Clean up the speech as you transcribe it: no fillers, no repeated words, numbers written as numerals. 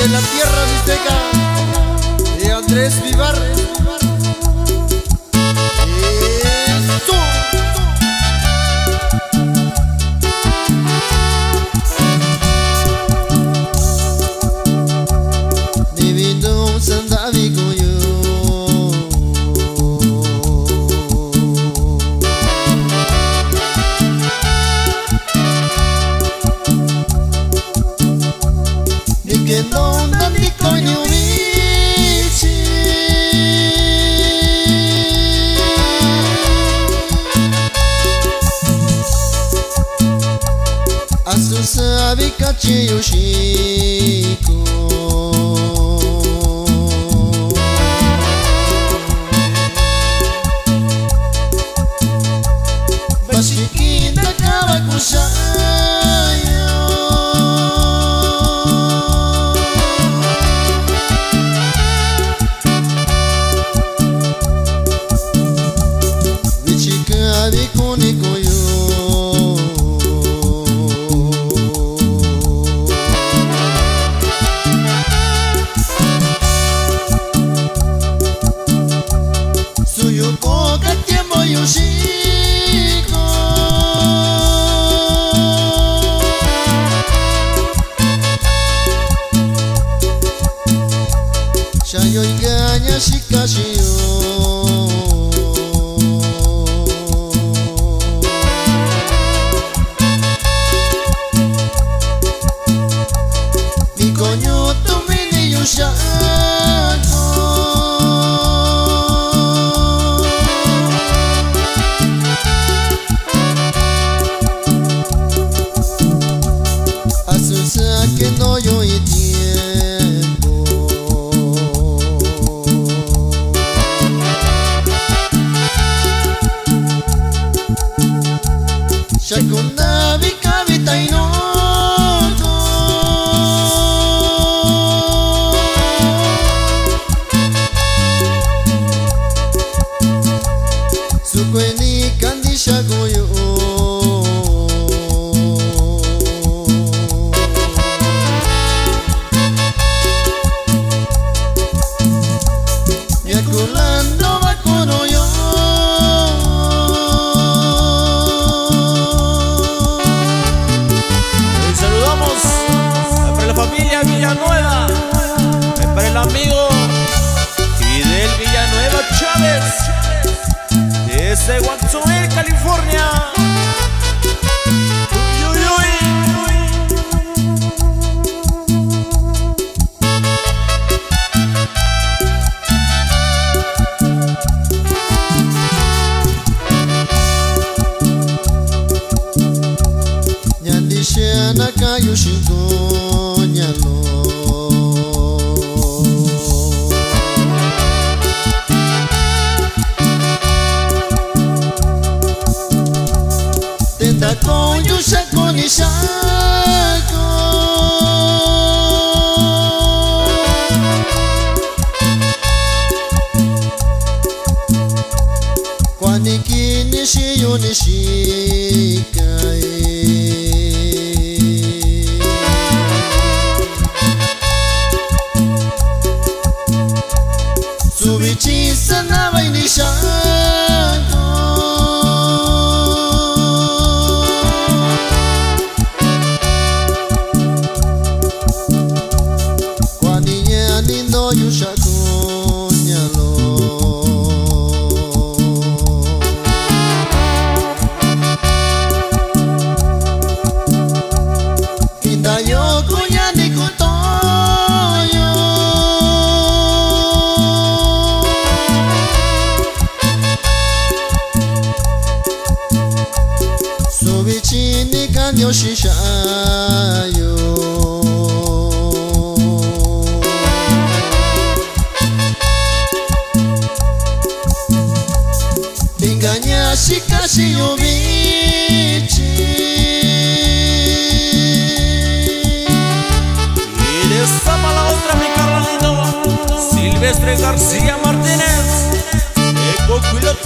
de la tierra mixteca de Andrés Vivar. ¡Eso! Divino Sandavico yo que non di coño vici asu sabi kachi yoshiko bashikina kawakushaya Shayo iganya shikashiyo mi coño tu mini yushako asusa que no yo y tiempo Shakuna vikavita inoto Sukweni kandi shagoyo Yakulando bakono yo Familia Villanueva, para el amigo Fidel Villanueva Chávez, desde Watsonville, California. Uy, uy, uy. Nyandishana kayushinko Tenta koyu shako ni shako Kwani kini shiyo ni shikai Subichi sana vai ni shako Kwani nyani no yushako nyalo Kindayo kunyani kutoyo Subichini kanyo shishayo Inganya shikashi yobichi Y de esta para la otra mi carnalito Silvestre García Martínez, Eco Cuilot